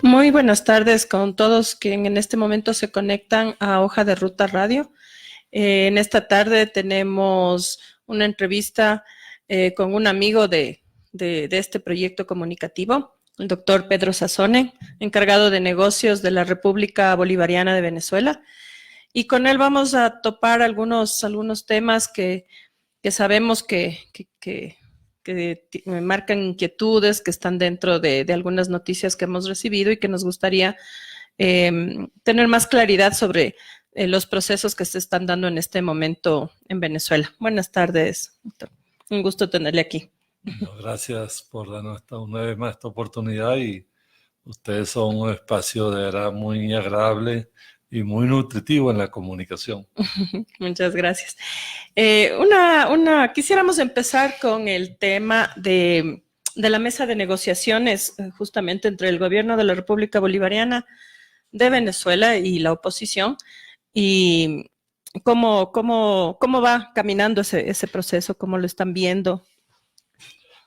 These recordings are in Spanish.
Muy buenas tardes con todos quienes en este momento se conectan a Hoja de Ruta Radio. En esta tarde tenemos una entrevista con un amigo de este proyecto comunicativo, el doctor Pedro Sassone, encargado de negocios de la República Bolivariana de Venezuela. Y con él vamos a topar algunos temas que sabemos que marcan inquietudes, que están dentro de algunas noticias que hemos recibido y que nos gustaría tener más claridad sobre los procesos que se están dando en este momento en Venezuela. Buenas tardes, doctor. Un gusto tenerle aquí. No, gracias por darnos una vez más esta oportunidad y ustedes son un espacio de verdad muy agradable y muy nutritivo en la comunicación. Muchas gracias. Quisiéramos empezar con el tema de la mesa de negociaciones justamente entre el gobierno de la República Bolivariana de Venezuela y la oposición y cómo va caminando ese proceso, cómo lo están viendo.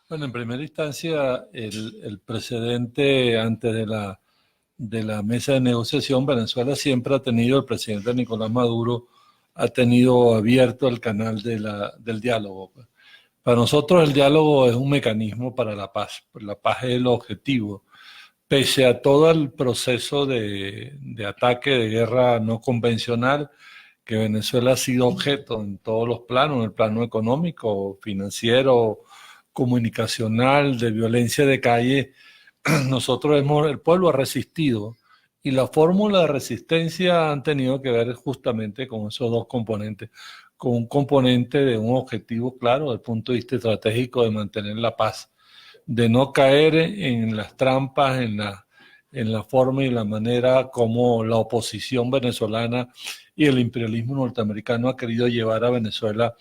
Bueno, en primera instancia, el precedente antes de la mesa de negociación, Venezuela siempre ha tenido, el presidente Nicolás Maduro ha tenido abierto el canal del diálogo. Para nosotros el diálogo es un mecanismo para la paz es el objetivo. Pese a todo el proceso de ataque, de guerra no convencional, que Venezuela ha sido objeto en todos los planos, en el plano económico, financiero, comunicacional, de violencia de calle, el pueblo ha resistido y la fórmula de resistencia han tenido que ver justamente con esos dos componentes, con un componente de un objetivo claro desde el punto de vista estratégico de mantener la paz, de no caer en las trampas, en la forma y la manera como la oposición venezolana y el imperialismo norteamericano ha querido llevar a Venezuela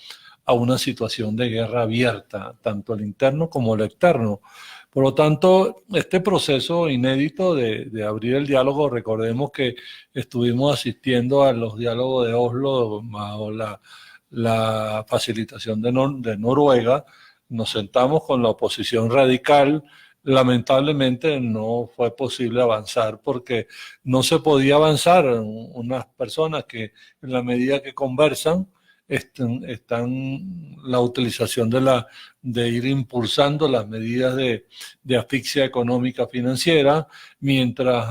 a una situación de guerra abierta, tanto el interno como el externo. Por lo tanto, este proceso inédito de abrir el diálogo, recordemos que estuvimos asistiendo a los diálogos de Oslo bajo la facilitación de Noruega, nos sentamos con la oposición radical. Lamentablemente no fue posible avanzar porque no se podía avanzar. Unas personas que en la medida que conversan están la utilización de ir impulsando las medidas de asfixia económica financiera, mientras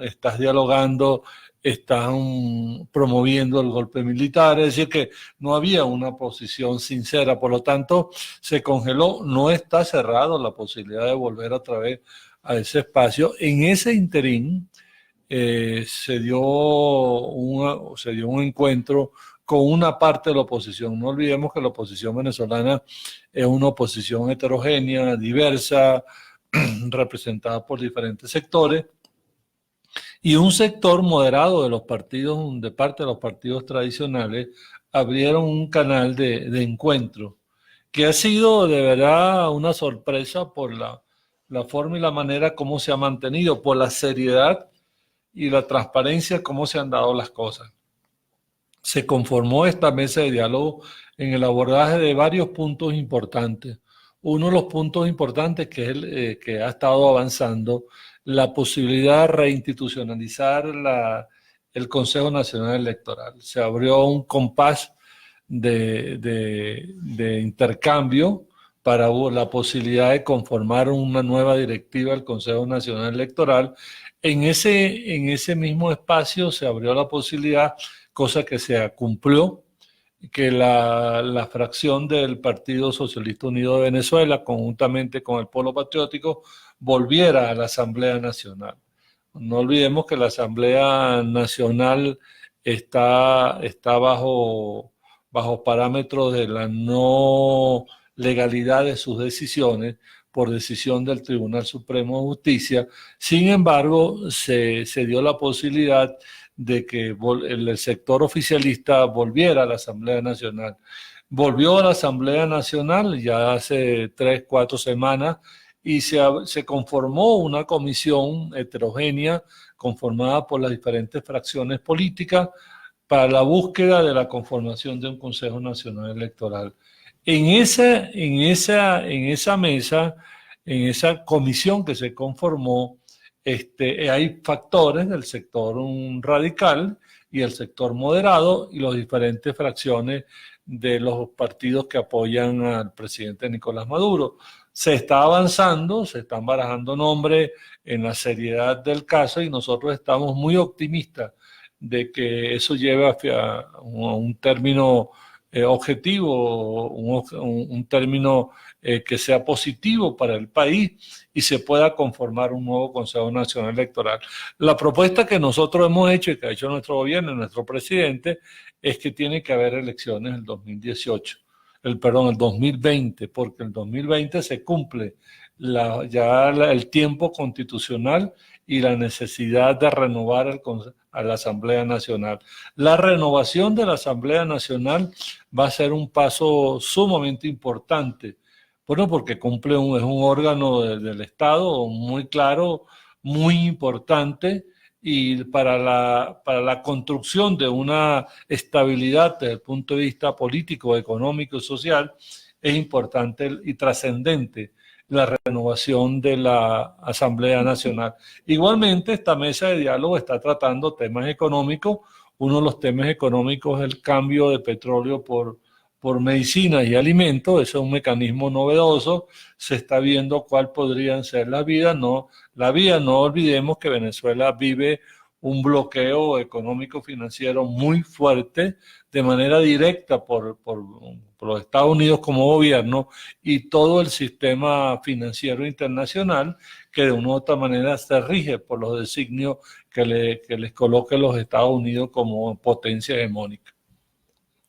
estás dialogando, están promoviendo el golpe militar, es decir que no había una posición sincera, por lo tanto se congeló, no está cerrado la posibilidad de volver otra vez a ese espacio. En ese interín se dio un encuentro con una parte de la oposición. No olvidemos que la oposición venezolana es una oposición heterogénea, diversa, representada por diferentes sectores, y un sector moderado de los partidos, de parte de los partidos tradicionales, abrieron un canal de encuentro, que ha sido de verdad una sorpresa por la forma y la manera como se ha mantenido, por la seriedad y la transparencia, cómo se han dado las cosas. Se conformó esta mesa de diálogo en el abordaje de varios puntos importantes. Uno de los puntos importantes que es que ha estado avanzando, la posibilidad de reinstitucionalizar el Consejo Nacional Electoral. Se abrió un compás de intercambio para la posibilidad de conformar una nueva directiva del Consejo Nacional Electoral. En ese mismo espacio se abrió la posibilidad, cosa que se cumplió, que la fracción del Partido Socialista Unido de Venezuela, conjuntamente con el Polo Patriótico, volviera a la Asamblea Nacional. No olvidemos que la Asamblea Nacional está bajo parámetros de la no legalidad de sus decisiones por decisión del Tribunal Supremo de Justicia. Sin embargo, se dio la posibilidad de que el sector oficialista volviera a la Asamblea Nacional. Volvió a la Asamblea Nacional ya hace 3, 4 semanas y se conformó una comisión heterogénea conformada por las diferentes fracciones políticas para la búsqueda de la conformación de un Consejo Nacional Electoral. En esa mesa, en esa comisión que se conformó, hay factores del sector radical y el sector moderado y las diferentes fracciones de los partidos que apoyan al presidente Nicolás Maduro. Se está avanzando, se están barajando nombres en la seriedad del caso y nosotros estamos muy optimistas de que eso lleve a un término objetivo, un término que sea positivo para el país y se pueda conformar un nuevo Consejo Nacional Electoral. La propuesta que nosotros hemos hecho y que ha hecho nuestro gobierno y nuestro presidente es que tiene que haber elecciones en el 2018, el 2020, porque el 2020 se cumple el tiempo constitucional y la necesidad de renovar a la Asamblea Nacional. La renovación de la Asamblea Nacional va a ser un paso sumamente importante. Bueno, porque es un órgano del Estado muy claro, muy importante, y para la construcción de una estabilidad desde el punto de vista político, económico y social, es importante y trascendente la renovación de la Asamblea Nacional. Igualmente, esta mesa de diálogo está tratando temas económicos. Uno de los temas económicos es el cambio de petróleo por medicinas y alimentos. Ese es un mecanismo novedoso. Se está viendo cuál podrían ser las vías. No olvidemos que Venezuela vive un bloqueo económico-financiero muy fuerte de manera directa por los Estados Unidos como gobierno y todo el sistema financiero internacional que de una u otra manera se rige por los designios que les coloque los Estados Unidos como potencia hegemónica.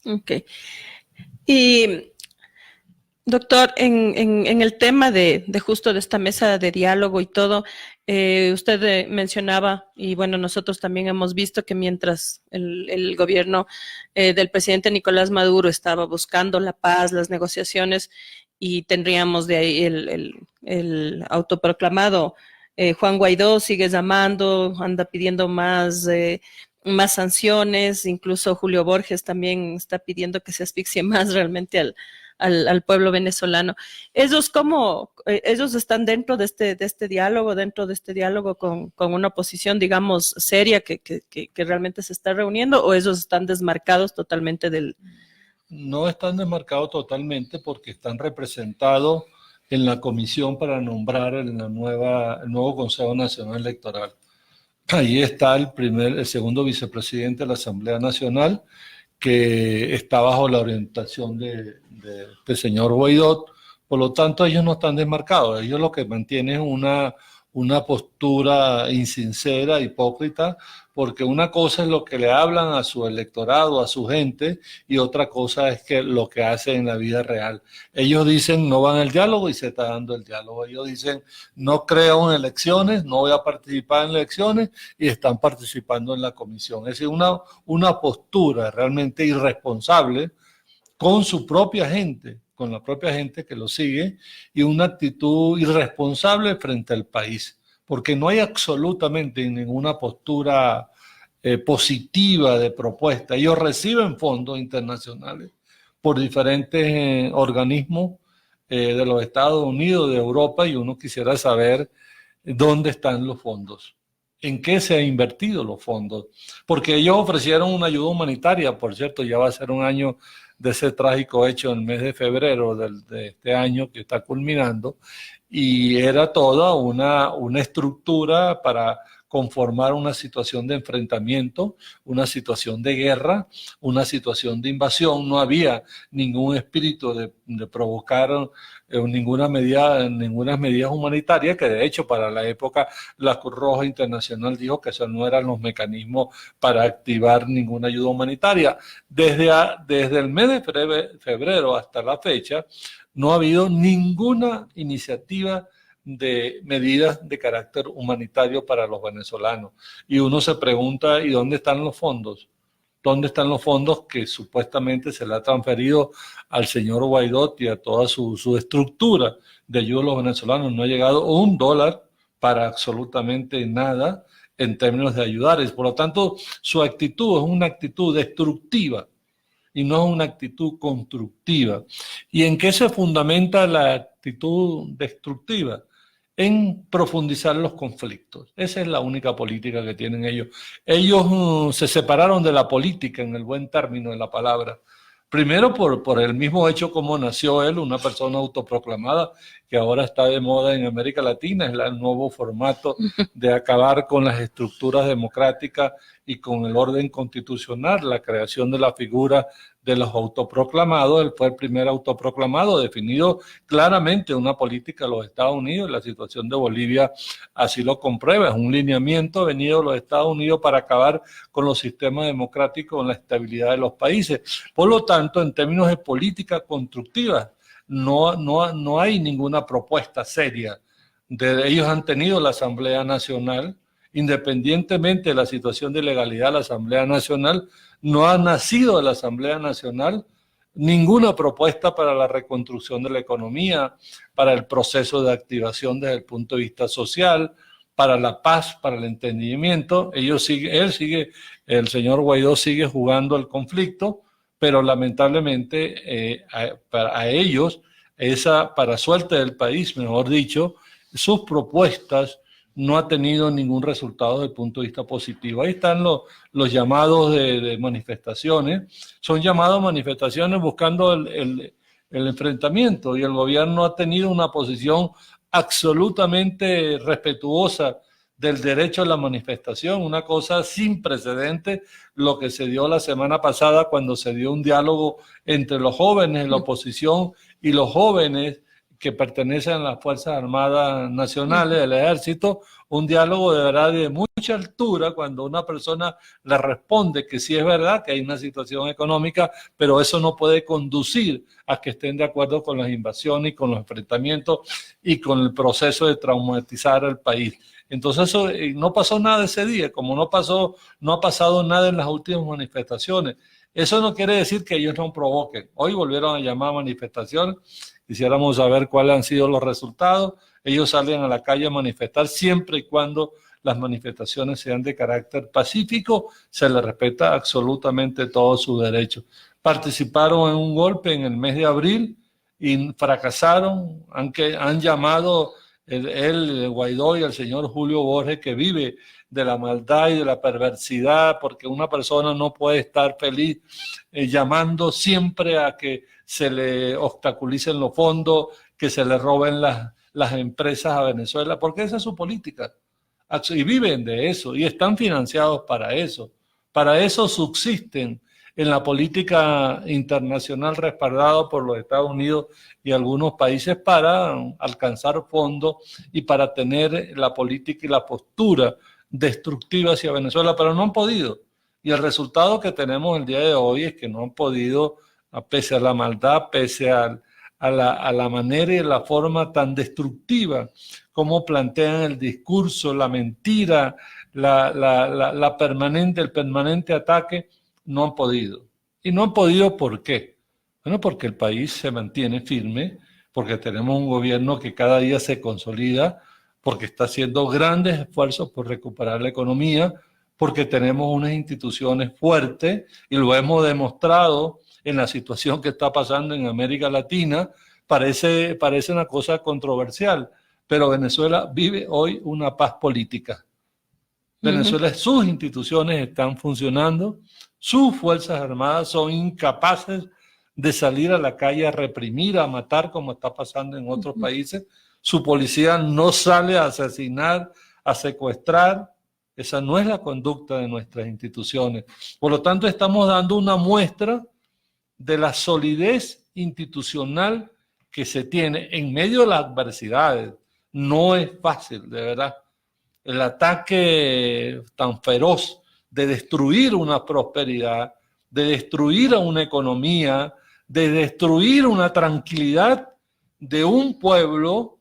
Ok. Y doctor, en el tema de justo de esta mesa de diálogo y todo, usted mencionaba, y bueno, nosotros también hemos visto que mientras el gobierno del presidente Nicolás Maduro estaba buscando la paz, las negociaciones, y tendríamos de ahí el autoproclamado Juan Guaidó sigue llamando, anda pidiendo más sanciones, incluso Julio Borges también está pidiendo que se asfixie más realmente al pueblo venezolano. ¿Ellos están dentro de este diálogo con una oposición, digamos, seria que realmente se está reuniendo, o ellos están desmarcados totalmente del...? No están desmarcados totalmente porque están representados en la comisión para nombrar el nuevo Consejo Nacional Electoral. Ahí está el segundo vicepresidente de la Asamblea Nacional, que está bajo la orientación de señor Guaidó. Por lo tanto, ellos no están desmarcados. Ellos lo que mantienen es una postura insincera, hipócrita, porque una cosa es lo que le hablan a su electorado, a su gente, y otra cosa es lo que hacen en la vida real. Ellos dicen no van al diálogo y se está dando el diálogo. Ellos dicen no creo en elecciones, no voy a participar en elecciones, y están participando en la comisión. Es decir, una postura realmente irresponsable con su propia gente, con la propia gente que lo sigue, y una actitud irresponsable frente al país, porque no hay absolutamente ninguna postura positiva de propuesta. Ellos reciben fondos internacionales por diferentes organismos de los Estados Unidos, de Europa, y uno quisiera saber dónde están los fondos, en qué se han invertido los fondos, porque ellos ofrecieron una ayuda humanitaria, por cierto, ya va a ser un año de ese trágico hecho en el mes de febrero de este año que está culminando, y era toda una estructura para conformar una situación de enfrentamiento, una situación de guerra, una situación de invasión. No había ningún espíritu de provocar ninguna medidas humanitarias, que de hecho para la época la Cruz Roja Internacional dijo que esos no eran los mecanismos para activar ninguna ayuda humanitaria. Desde el mes de febrero hasta la fecha no ha habido ninguna iniciativa de medidas de carácter humanitario para los venezolanos. Y uno se pregunta, ¿y dónde están los fondos? ¿Dónde están los fondos que supuestamente se le ha transferido al señor Guaidó y a toda su estructura de ayuda a los venezolanos? No ha llegado $1 para absolutamente nada en términos de ayudar. Por lo tanto, su actitud es una actitud destructiva y no es una actitud constructiva. ¿Y en qué se fundamenta la actitud destructiva? en profundizar los conflictos. Esa es la única política que tienen ellos. Ellos se separaron de la política en el buen término de la palabra. Primero por el mismo hecho como nació él, una persona autoproclamada, que ahora está de moda en América Latina, es el nuevo formato de acabar con las estructuras democráticas y con el orden constitucional, la creación de la figura de los autoproclamados. Él fue el primer autoproclamado, definido claramente una política de los Estados Unidos, y la situación de Bolivia así lo comprueba. Es un lineamiento venido de los Estados Unidos para acabar con los sistemas democráticos, con la estabilidad de los países. Por lo tanto, en términos de política constructiva, no hay ninguna propuesta seria. Ellos han tenido la Asamblea Nacional, independientemente de la situación de legalidad de la Asamblea Nacional, no ha nacido de la Asamblea Nacional ninguna propuesta para la reconstrucción de la economía, para el proceso de activación desde el punto de vista social, para la paz, para el entendimiento. El señor Guaidó sigue jugando el conflicto, pero lamentablemente a ellos, para suerte del país, mejor dicho, sus propuestas no ha tenido ningún resultado desde el punto de vista positivo. Ahí están los llamados de manifestaciones. Son llamados manifestaciones buscando el enfrentamiento, y el gobierno ha tenido una posición absolutamente respetuosa del derecho a la manifestación, una cosa sin precedente, lo que se dio la semana pasada cuando se dio un diálogo entre los jóvenes de la oposición y los jóvenes que pertenecen a las Fuerzas Armadas Nacionales del Ejército, un diálogo de verdad de mucha altura, cuando una persona le responde que sí es verdad que hay una situación económica, pero eso no puede conducir a que estén de acuerdo con las invasiones y con los enfrentamientos y con el proceso de traumatizar al país. Entonces eso, no pasó nada ese día, como no ha pasado nada en las últimas manifestaciones. Eso no quiere decir que ellos no provoquen. Hoy volvieron a llamar a manifestaciones. Quisiéramos saber cuáles han sido los resultados. Ellos salen a la calle a manifestar siempre y cuando las manifestaciones sean de carácter pacífico, se les respeta absolutamente todos sus derechos. Participaron en un golpe en el mes de abril y fracasaron, aunque han llamado el Guaidó y el señor Julio Borges, que vive de la maldad y de la perversidad, porque una persona no puede estar feliz llamando siempre a que se le obstaculicen los fondos, que se le roben las empresas a Venezuela, porque esa es su política. Y viven de eso y están financiados para eso. Para eso subsisten en la política internacional respaldada por los Estados Unidos y algunos países para alcanzar fondos y para tener la política y la postura destructiva hacia Venezuela, pero no han podido. Y el resultado que tenemos el día de hoy es que no han podido, pese a la maldad, pese a la manera y la forma tan destructiva como plantean el discurso, la mentira, el permanente ataque, no han podido. Y no han podido, ¿por qué? Bueno, porque el país se mantiene firme, porque tenemos un gobierno que cada día se consolida, porque está haciendo grandes esfuerzos por recuperar la economía, porque tenemos unas instituciones fuertes y lo hemos demostrado en la situación que está pasando en América Latina. Parece una cosa controversial, pero Venezuela vive hoy una paz política. Venezuela, sus instituciones están funcionando, sus Fuerzas Armadas son incapaces de salir a la calle a reprimir, a matar, como está pasando en otros países. Su policía no sale a asesinar, a secuestrar. Esa no es la conducta de nuestras instituciones. Por lo tanto, estamos dando una muestra de la solidez institucional que se tiene en medio de las adversidades. No es fácil, de verdad. El ataque tan feroz de destruir una prosperidad, de destruir a una economía, de destruir una tranquilidad de un pueblo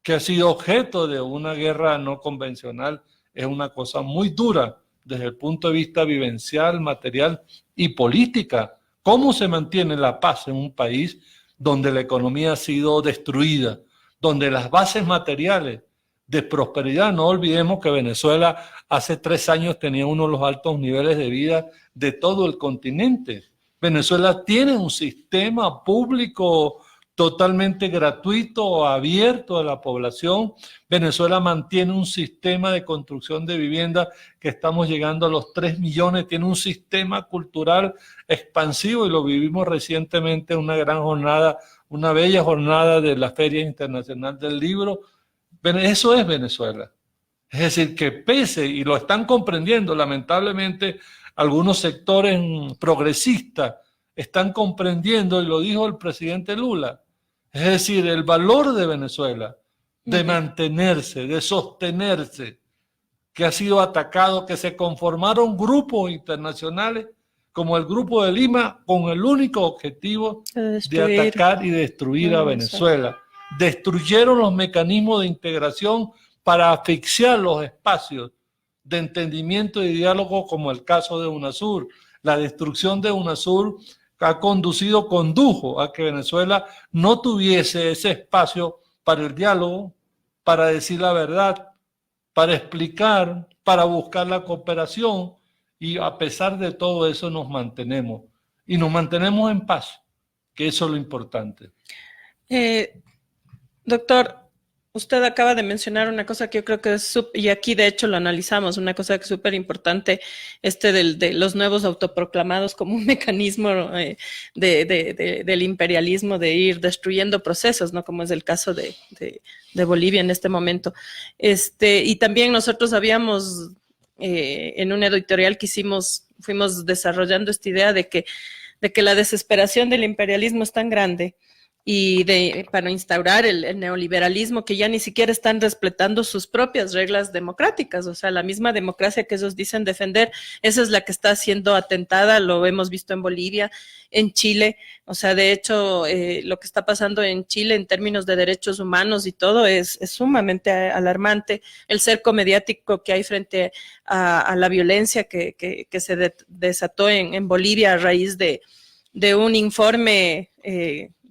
que ha sido objeto de una guerra no convencional, es una cosa muy dura desde el punto de vista vivencial, material y política. ¿Cómo se mantiene la paz en un país donde la economía ha sido destruida, donde las bases materiales de prosperidad? No olvidemos que Venezuela hace 3 años tenía uno de los altos niveles de vida de todo el continente. Venezuela tiene un sistema público totalmente gratuito o abierto a la población. Venezuela mantiene un sistema de construcción de vivienda que estamos llegando a los 3 millones, tiene un sistema cultural expansivo y lo vivimos recientemente en una gran jornada, una bella jornada de la Feria Internacional del Libro. Eso es Venezuela. Es decir, que pese, y lo están comprendiendo, lamentablemente algunos sectores progresistas están comprendiendo, y lo dijo el presidente Lula, es decir, el valor de Venezuela, de mantenerse, de sostenerse, que ha sido atacado, que se conformaron grupos internacionales como el Grupo de Lima con el único objetivo de atacar y destruir a Venezuela. Destruyeron los mecanismos de integración para asfixiar los espacios de entendimiento y diálogo, como el caso de UNASUR. La destrucción de UNASUR condujo a que Venezuela no tuviese ese espacio para el diálogo, para decir la verdad, para explicar, para buscar la cooperación, y a pesar de todo eso nos mantenemos, y nos mantenemos en paz, que eso es lo importante. Doctor, usted acaba de mencionar una cosa que yo creo que es, y aquí de hecho lo analizamos, una cosa que es súper importante, de los nuevos autoproclamados como un mecanismo del imperialismo, de ir destruyendo procesos, ¿no? Como es el caso de Bolivia en este momento. Y también nosotros habíamos, en un editorial que hicimos, fuimos desarrollando esta idea de que la desesperación del imperialismo es tan grande y para instaurar el neoliberalismo, que ya ni siquiera están respetando sus propias reglas democráticas. O sea, la misma democracia que ellos dicen defender, esa es la que está siendo atentada. Lo hemos visto en Bolivia, en Chile. O sea, de hecho, lo que está pasando en Chile en términos de derechos humanos y todo es sumamente alarmante. El cerco mediático que hay frente a la violencia que se desató en Bolivia a raíz de un informe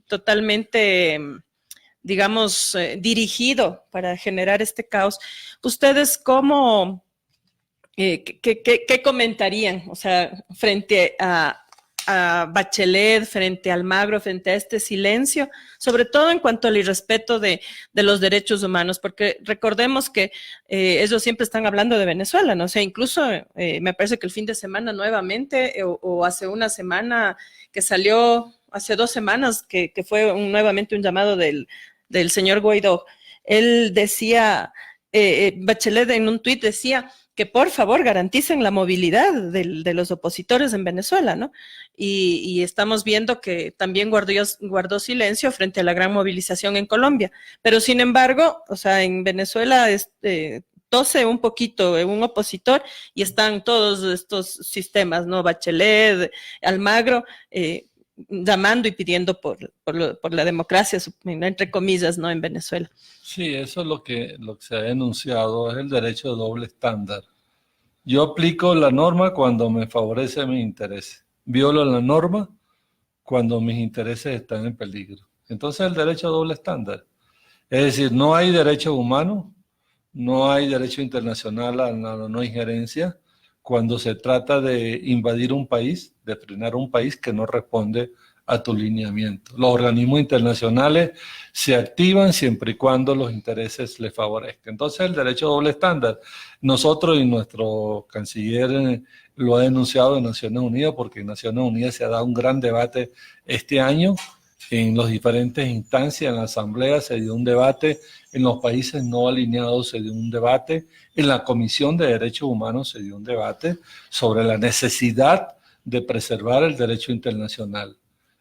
totalmente, digamos, dirigido para generar este caos. ¿Ustedes cómo, qué comentarían? O sea, frente a Bachelet, frente a Almagro, frente a este silencio, sobre todo en cuanto al irrespeto de los derechos humanos, porque recordemos que ellos siempre están hablando de Venezuela, ¿no? O sea, incluso me parece que el fin de semana nuevamente, o hace una semana que salió, hace 2 semanas, que fue nuevamente un llamado del señor Guaidó. Él decía, Bachelet en un tuit decía que por favor garanticen la movilidad de los opositores en Venezuela, ¿no? Y estamos viendo que también guardó silencio frente a la gran movilización en Colombia. Pero sin embargo, o sea, en Venezuela tose un poquito un opositor y están todos estos sistemas, ¿no? Bachelet, Almagro, llamando y pidiendo por la democracia, entre comillas, ¿no? En Venezuela. Sí, eso es lo que se ha denunciado, es el derecho de doble estándar. Yo aplico la norma cuando me favorece mis intereses. Violo la norma cuando mis intereses están en peligro. Entonces el derecho a doble estándar. Es decir, no hay derecho humano, no hay derecho internacional a la no injerencia cuando se trata de invadir un país, de frenar un país que no responde a tu lineamiento. Los organismos internacionales se activan siempre y cuando los intereses les favorezcan. Entonces el derecho a doble estándar, nosotros y nuestro canciller lo ha denunciado en Naciones Unidas, porque en Naciones Unidas se ha dado un gran debate este año en las diferentes instancias. En la Asamblea se dio un debate, en los países no alineados se dio un debate, en la Comisión de Derechos Humanos se dio un debate sobre la necesidad de preservar el derecho internacional,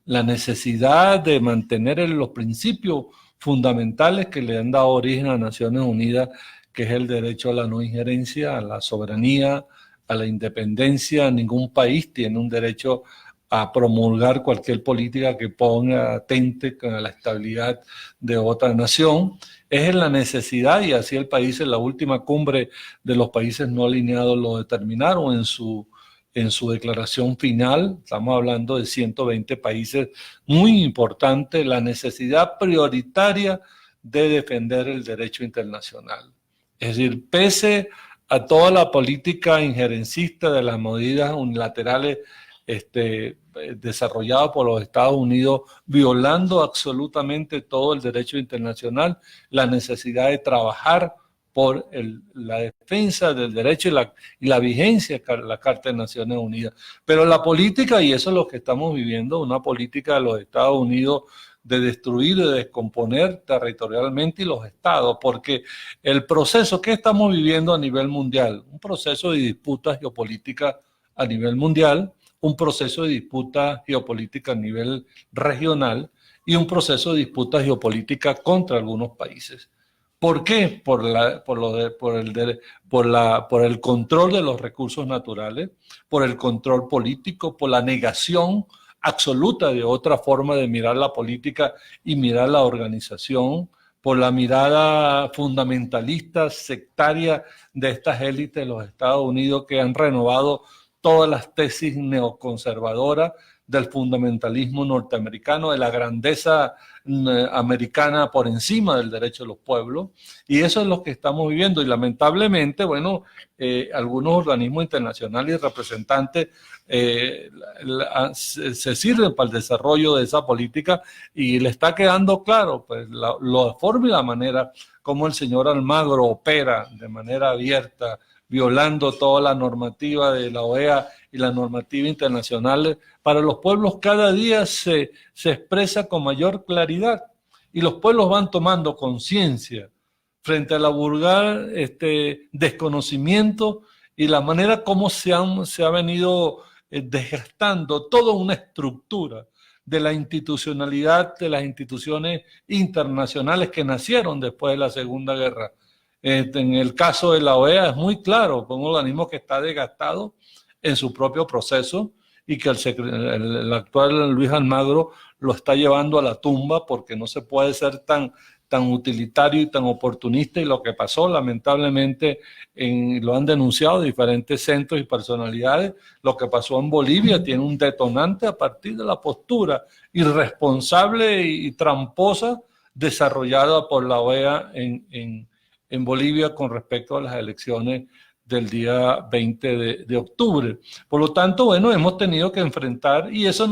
la necesidad de mantener los principios fundamentales que le han dado origen a Naciones Unidas, que es el derecho a la no injerencia, a la soberanía, a la independencia. Ningún país tiene un derecho a promulgar cualquier política que ponga atente con la estabilidad de otra nación. Es en la necesidad, y así el país en la última cumbre de los países no alineados lo determinaron en su declaración final. Estamos hablando de 120 países, muy importante, la necesidad prioritaria de defender el derecho internacional. Es decir, pese a toda la política injerencista de las medidas unilaterales desarrollado por los Estados Unidos, violando absolutamente todo el derecho internacional, la necesidad de trabajar por la defensa del derecho y la vigencia de la Carta de Naciones Unidas. Pero la política, y eso es lo que estamos viviendo, una política de los Estados Unidos de destruir y de descomponer territorialmente y los estados, porque el proceso que estamos viviendo a nivel mundial, un proceso de disputa geopolítica a nivel mundial, un proceso de disputa geopolítica a nivel regional y un proceso de disputa geopolítica contra algunos países. ¿Por qué? Por el control de los recursos naturales, por el control político, por la negación absoluta de otra forma de mirar la política y mirar la organización, por la mirada fundamentalista, sectaria de estas élites de los Estados Unidos que han renovado todas las tesis neoconservadoras del fundamentalismo norteamericano, de la grandeza americana por encima del derecho de los pueblos, y eso es lo que estamos viviendo. Y lamentablemente, bueno, algunos organismos internacionales y representantes se sirven para el desarrollo de esa política, y le está quedando claro pues, la forma y la manera como el señor Almagro opera de manera abierta, violando toda la normativa de la OEA y la normativa internacional. Para los pueblos cada día se expresa con mayor claridad, y los pueblos van tomando conciencia frente a la vulgar desconocimiento y la manera como se ha venido desgastando toda una estructura de la institucionalidad de las instituciones internacionales que nacieron después de la Segunda Guerra. En el caso de la OEA es muy claro, un organismo que está desgastado en su propio proceso y que el actual Luis Almagro lo está llevando a la tumba, porque no se puede ser tan utilitario y tan oportunista, y lo que pasó lamentablemente, lo han denunciado diferentes centros y personalidades, lo que pasó en Bolivia tiene un detonante a partir de la postura irresponsable y tramposa desarrollada por la OEA en Bolivia con respecto a las elecciones del día 20 de octubre. Por lo tanto, bueno, hemos tenido que enfrentar, y eso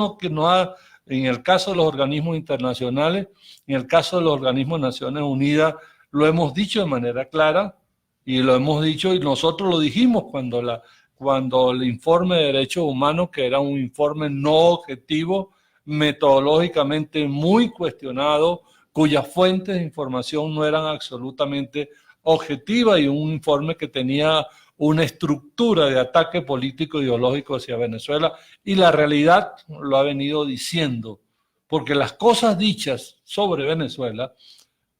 en el caso de los organismos internacionales, en el caso de los organismos de Naciones Unidas, lo hemos dicho de manera clara, y lo hemos dicho, y nosotros lo dijimos cuando el informe de derechos humanos, que era un informe no objetivo, metodológicamente muy cuestionado, cuyas fuentes de información no eran absolutamente objetivas, y un informe que tenía una estructura de ataque político ideológico hacia Venezuela, y la realidad lo ha venido diciendo, porque las cosas dichas sobre Venezuela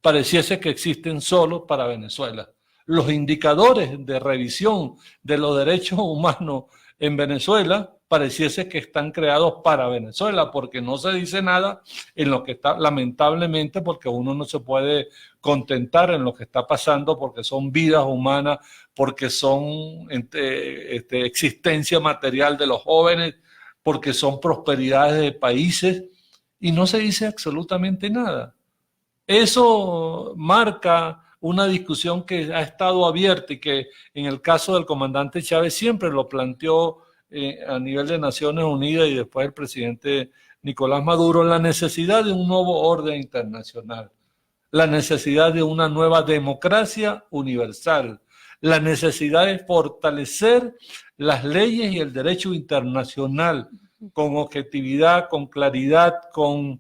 pareciese que existen solo para Venezuela. Los indicadores de revisión de los derechos humanos en Venezuela pareciese que están creados para Venezuela, porque no se dice nada en lo que está, lamentablemente, porque uno no se puede contentar en lo que está pasando, porque son vidas humanas, porque son existencia material de los jóvenes, porque son prosperidades de países, y no se dice absolutamente nada. Eso marca una discusión que ha estado abierta, y que en el caso del comandante Chávez siempre lo planteó a nivel de Naciones Unidas, y después el presidente Nicolás Maduro, la necesidad de un nuevo orden internacional, la necesidad de una nueva democracia universal, la necesidad de fortalecer las leyes y el derecho internacional con objetividad, con claridad, con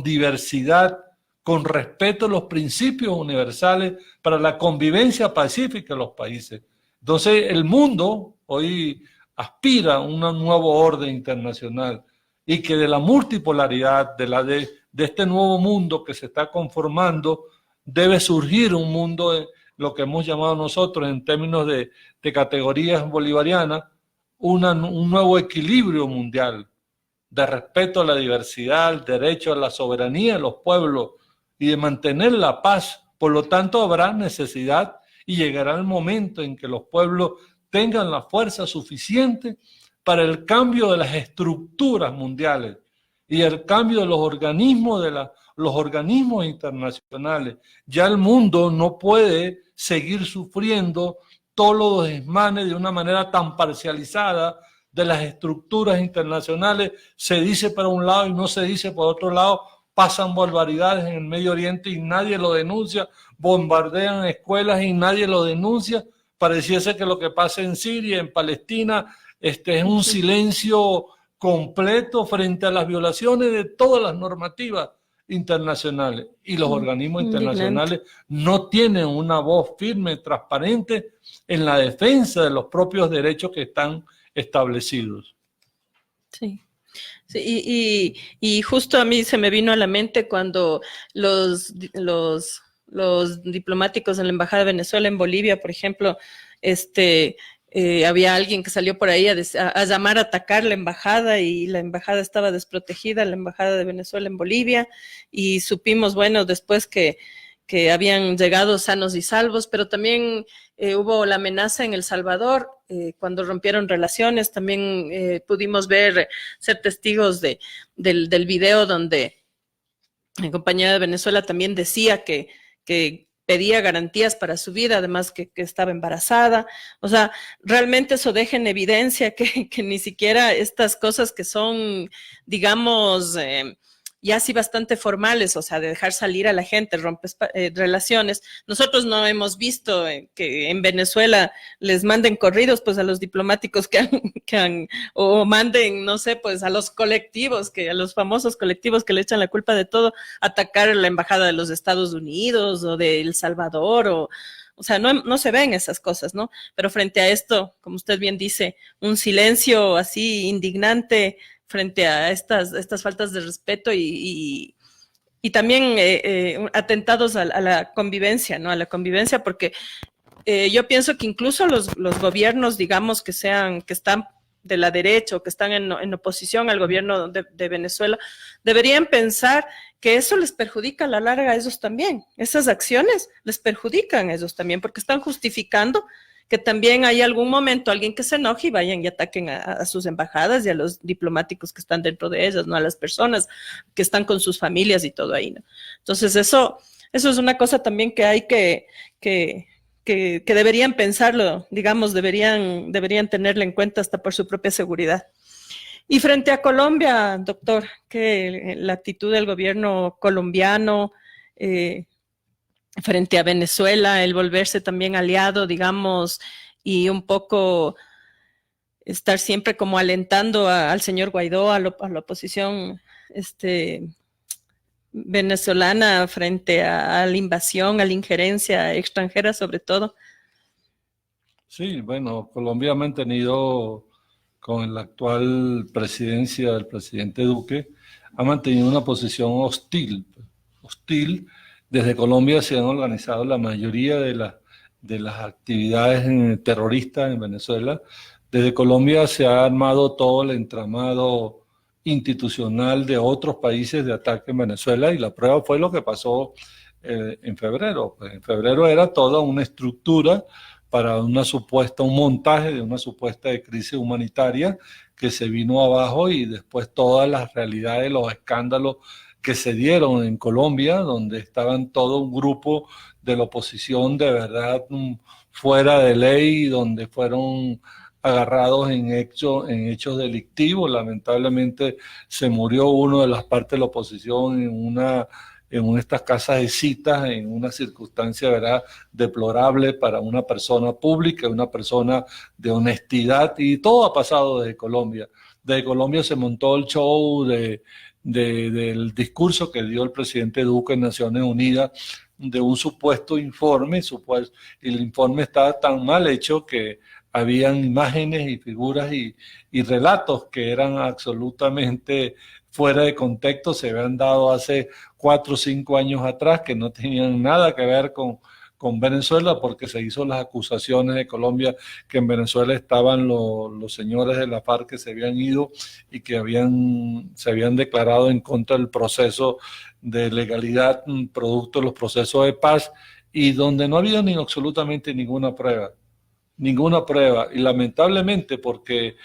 diversidad, con respeto a los principios universales para la convivencia pacífica de los países. Entonces, el mundo hoy aspira a un nuevo orden internacional, y que de la multipolaridad, de este nuevo mundo que se está conformando, debe surgir un mundo, lo que hemos llamado nosotros en términos de categorías bolivarianas, un nuevo equilibrio mundial de respeto a la diversidad, el derecho a la soberanía de los pueblos y de mantener la paz. Por lo tanto, habrá necesidad, y llegará el momento en que los pueblos tengan la fuerza suficiente para el cambio de las estructuras mundiales y el cambio de los organismos, los organismos internacionales. Ya el mundo no puede seguir sufriendo todos los desmanes de una manera tan parcializada de las estructuras internacionales, se dice por un lado y no se dice por otro lado, pasan barbaridades en el Medio Oriente y nadie lo denuncia, bombardean escuelas y nadie lo denuncia. Pareciese que lo que pasa en Siria, en Palestina, es un silencio completo frente a las violaciones de todas las normativas internacionales, y los organismos internacionales no tienen una voz firme, transparente en la defensa de los propios derechos que están establecidos. Sí. Sí, y justo a mí se me vino a la mente cuando los diplomáticos en la Embajada de Venezuela en Bolivia, por ejemplo, había alguien que salió por ahí a llamar a atacar la embajada, y la embajada estaba desprotegida, la Embajada de Venezuela en Bolivia, y supimos, bueno, después que habían llegado sanos y salvos, pero también hubo la amenaza en El Salvador, cuando rompieron relaciones. También pudimos ser testigos del video donde la compañera de Venezuela también decía que pedía garantías para su vida, además que estaba embarazada. O sea, realmente eso deja en evidencia que ni siquiera estas cosas que son, digamos, ya sí bastante formales, o sea, de dejar salir a la gente, rompes relaciones. Nosotros no hemos visto que en Venezuela les manden corridos pues a los diplomáticos o manden, no sé, pues a los colectivos, a los famosos colectivos que le echan la culpa de todo, atacar a la embajada de los Estados Unidos o de El Salvador, o sea, no se ven esas cosas, ¿no? Pero frente a esto, como usted bien dice, un silencio así indignante frente a estas faltas de respeto y también atentados a la convivencia, ¿no? A la convivencia, porque yo pienso que incluso los gobiernos, digamos, que están de la derecha o que están en oposición al gobierno de Venezuela, deberían pensar que eso les perjudica a la larga a ellos también. Esas acciones les perjudican a ellos también, porque están justificando que también hay algún momento alguien que se enoje y vayan y ataquen a sus embajadas y a los diplomáticos que están dentro de ellas, ¿no? A las personas que están con sus familias y todo ahí, ¿no? Entonces eso es una cosa también que hay que deberían pensarlo, digamos, deberían tenerlo en cuenta hasta por su propia seguridad. Y frente a Colombia, doctor, que la actitud del gobierno colombiano frente a Venezuela, el volverse también aliado, digamos, y un poco estar siempre como alentando al señor Guaidó, a la oposición venezolana frente a la invasión, a la injerencia extranjera sobre todo. Sí, bueno, Colombia ha mantenido, con la actual presidencia del presidente Duque, ha mantenido una posición hostil. Desde Colombia se han organizado la mayoría de las actividades terroristas en Venezuela. Desde Colombia se ha armado todo el entramado institucional de otros países de ataque en Venezuela, y la prueba fue lo que pasó en febrero. Pues en febrero era toda una estructura para un montaje de una supuesta crisis humanitaria que se vino abajo, y después todas las realidades, los escándalos que se dieron en Colombia, donde estaban todo un grupo de la oposición de verdad fuera de ley, donde fueron agarrados en hechos delictivos. Lamentablemente se murió uno de las partes de la oposición en estas casas de citas, en una circunstancia, ¿verdad?, deplorable para una persona pública, una persona de honestidad, y todo ha pasado desde Colombia. Desde Colombia se montó el show del discurso que dio el presidente Duque en Naciones Unidas, de un supuesto informe, y el informe estaba tan mal hecho que habían imágenes y figuras y relatos que eran absolutamente fuera de contexto, se habían dado hace 4 o 5 años atrás, que no tenían nada que ver con Venezuela, porque se hizo las acusaciones de Colombia que en Venezuela estaban los señores de la FARC que se habían ido y que se habían declarado en contra del proceso de legalidad producto de los procesos de paz, y donde no había absolutamente ninguna prueba, y lamentablemente porque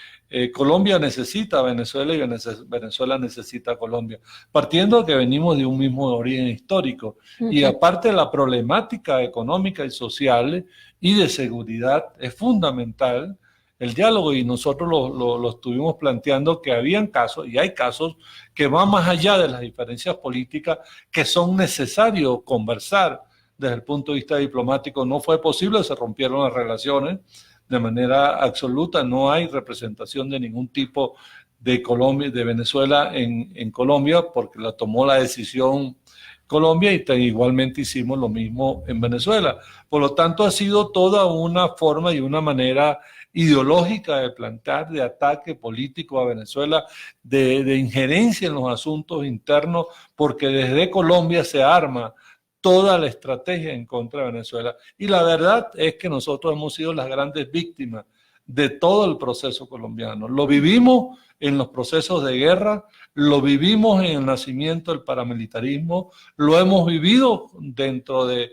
Colombia necesita a Venezuela y Venezuela necesita a Colombia, partiendo de que venimos de un mismo origen histórico. Y aparte de la problemática económica y social y de seguridad es fundamental el diálogo, y nosotros lo estuvimos planteando que habían casos, y hay casos que van más allá de las diferencias políticas, que son necesarios conversar desde el punto de vista diplomático. No fue posible, se rompieron las relaciones de manera absoluta, no hay representación de ningún tipo de Colombia, de Venezuela en Colombia, porque la tomó la decisión Colombia, y igualmente hicimos lo mismo en Venezuela. Por lo tanto, ha sido toda una forma y una manera ideológica de plantear, de ataque político a Venezuela, de injerencia en los asuntos internos, porque desde Colombia se arma toda la estrategia en contra de Venezuela. Y la verdad es que nosotros hemos sido las grandes víctimas de todo el proceso colombiano. Lo vivimos en los procesos de guerra, lo vivimos en el nacimiento del paramilitarismo, lo hemos vivido dentro de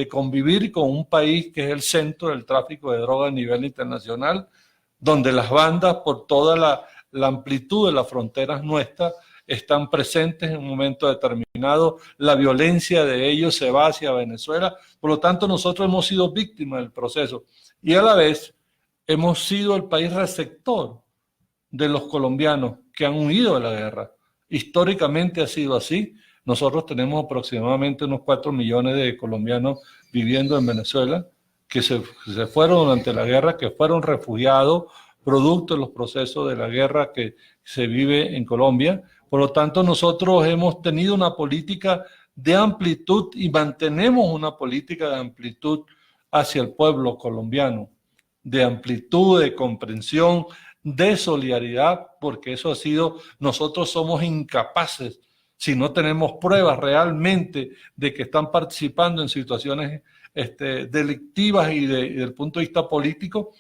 convivir con un país que es el centro del tráfico de drogas a nivel internacional, donde las bandas por toda la amplitud de las fronteras nuestras están presentes en un momento determinado, la violencia de ellos se va hacia Venezuela. Por lo tanto, nosotros hemos sido víctimas del proceso y a la vez hemos sido el país receptor de los colombianos que han huido de la guerra. Históricamente ha sido así. Nosotros tenemos aproximadamente unos 4 millones de colombianos viviendo en Venezuela que se fueron durante la guerra, que fueron refugiados producto de los procesos de la guerra que se vive en Colombia. Por lo tanto, nosotros hemos tenido una política de amplitud y mantenemos una política de amplitud hacia el pueblo colombiano, de amplitud, de comprensión, de solidaridad, porque eso ha sido, nosotros somos incapaces, si no tenemos pruebas realmente de que están participando en situaciones delictivas y desde el punto de vista político,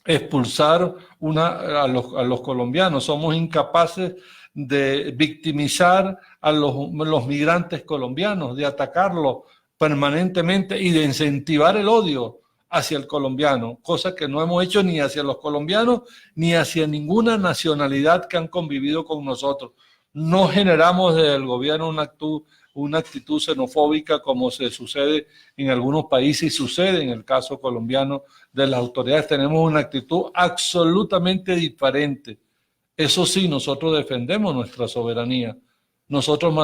expulsar a los colombianos. Somos incapaces de victimizar a los migrantes colombianos, de atacarlos permanentemente y de incentivar el odio hacia el colombiano, cosa que no hemos hecho ni hacia los colombianos ni hacia ninguna nacionalidad que han convivido con nosotros. No generamos desde el gobierno una actitud xenofóbica como se sucede en algunos países y sucede en el caso colombiano de las autoridades. Tenemos una actitud absolutamente diferente. Eso sí, nosotros defendemos nuestra soberanía, nosotros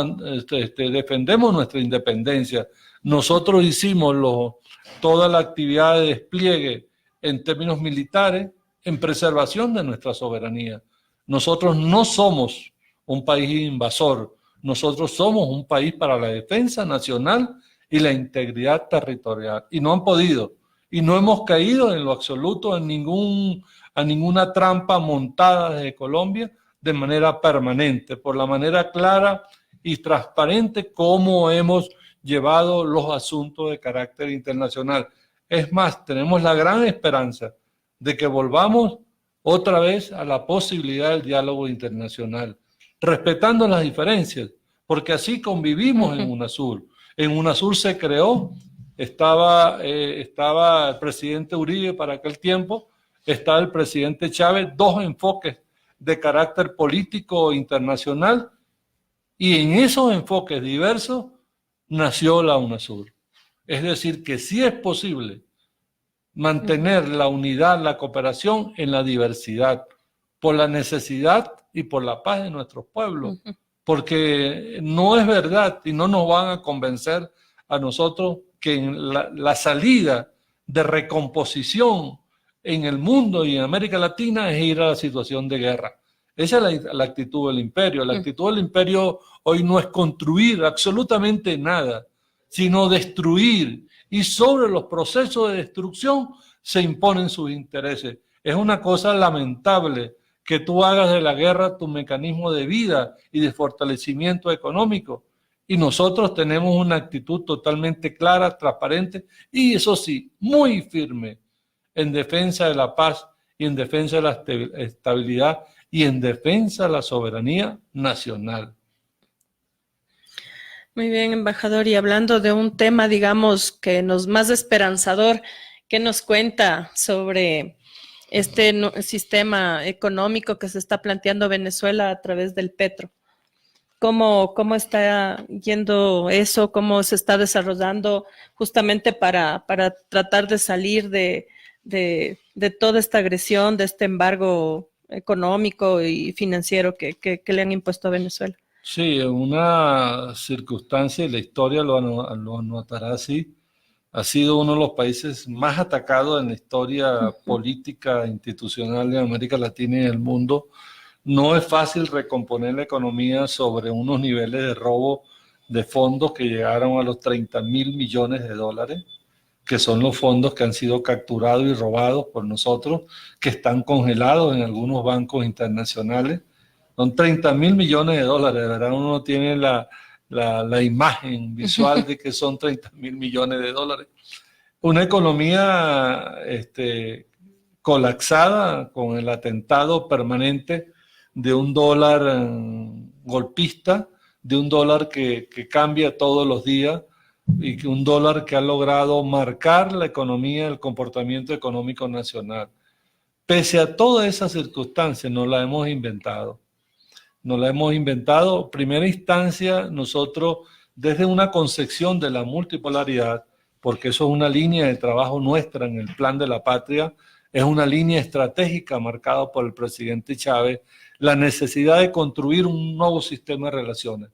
defendemos nuestra independencia, nosotros hicimos toda la actividad de despliegue en términos militares en preservación de nuestra soberanía. Nosotros no somos un país invasor, nosotros somos un país para la defensa nacional y la integridad territorial. Y no han podido, y no hemos caído en lo absoluto a ninguna trampa montada desde Colombia de manera permanente, por la manera clara y transparente como hemos llevado los asuntos de carácter internacional. Es más, tenemos la gran esperanza de que volvamos otra vez a la posibilidad del diálogo internacional, respetando las diferencias, porque así convivimos en UNASUR. En UNASUR se creó, estaba el presidente Uribe para aquel tiempo, estaba el presidente Chávez, dos enfoques de carácter político internacional, y en esos enfoques diversos nació la UNASUR. Es decir, que sí es posible mantener la unidad, la cooperación en la diversidad, por la necesidad y por la paz de nuestros pueblos, porque no es verdad y no nos van a convencer a nosotros que en la salida de recomposición en el mundo y en América Latina es ir a la situación de guerra. Esa es la actitud del imperio. La actitud del imperio hoy no es construir absolutamente nada, sino destruir. Y sobre los procesos de destrucción se imponen sus intereses. Es una cosa lamentable que tú hagas de la guerra tu mecanismo de vida y de fortalecimiento económico. Y nosotros tenemos una actitud totalmente clara, transparente y, eso sí, muy firme en defensa de la paz y en defensa de la estabilidad y en defensa de la soberanía nacional. Muy bien, embajador. Y hablando de un tema, digamos, que nos más esperanzador, ¿qué nos cuenta sobre este sistema económico que se está planteando Venezuela a través del petro? ¿Cómo está yendo eso? ¿Cómo se está desarrollando justamente para tratar de salir de de toda esta agresión, de este embargo económico y financiero que le han impuesto a Venezuela. Sí, en una circunstancia, y la historia lo anotará así, ha sido uno de los países más atacados en la historia política institucional de América Latina y del mundo. No es fácil recomponer la economía sobre unos niveles de robo de fondos que llegaron a los 30.000 millones de dólares, que son los fondos que han sido capturados y robados por nosotros, que están congelados en algunos bancos internacionales. Son 30.000 millones de dólares, de verdad uno tiene la imagen visual de que son 30.000 millones de dólares. Una economía colapsada con el atentado permanente de un dólar golpista, de un dólar que cambia todos los días y que un dólar que ha logrado marcar la economía, el comportamiento económico nacional. Pese a todas esas circunstancias, no la hemos inventado. No la hemos inventado. En primera instancia, nosotros, desde una concepción de la multipolaridad, porque eso es una línea de trabajo nuestra en el Plan de la Patria, es una línea estratégica marcada por el presidente Chávez, la necesidad de construir un nuevo sistema de relaciones.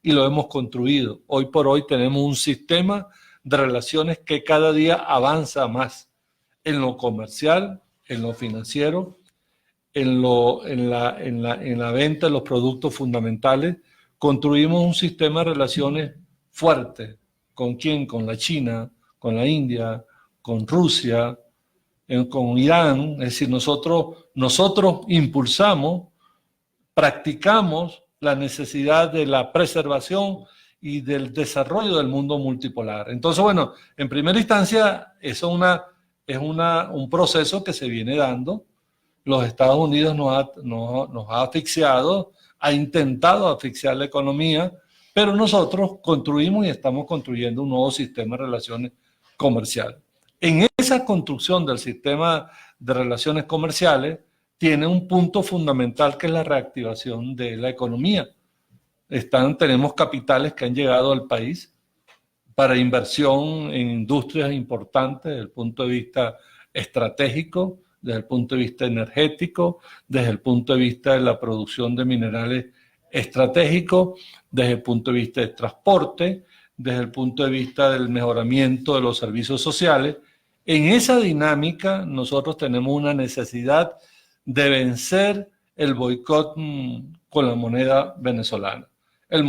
Y lo hemos construido. Hoy por hoy tenemos un sistema de relaciones que cada día avanza más en lo comercial, en lo financiero, en la venta de los productos fundamentales. Construimos un sistema de relaciones fuerte. ¿Con quién? Con la China, con la India, con Rusia, con Irán. Es decir, nosotros impulsamos, practicamos la necesidad de la preservación y del desarrollo del mundo multipolar. Entonces, bueno, en primera instancia, eso es un proceso que se viene dando. Los Estados Unidos nos ha asfixiado, ha intentado asfixiar la economía, pero nosotros construimos y estamos construyendo un nuevo sistema de relaciones comerciales. En esa construcción del sistema de relaciones comerciales tiene un punto fundamental que es la reactivación de la economía. Tenemos capitales que han llegado al país para inversión en industrias importantes desde el punto de vista estratégico, desde el punto de vista energético, desde el punto de vista de la producción de minerales estratégicos, desde el punto de vista de transporte, desde el punto de vista del mejoramiento de los servicios sociales. En esa dinámica nosotros tenemos una necesidad de vencer el boicot con la moneda venezolana. El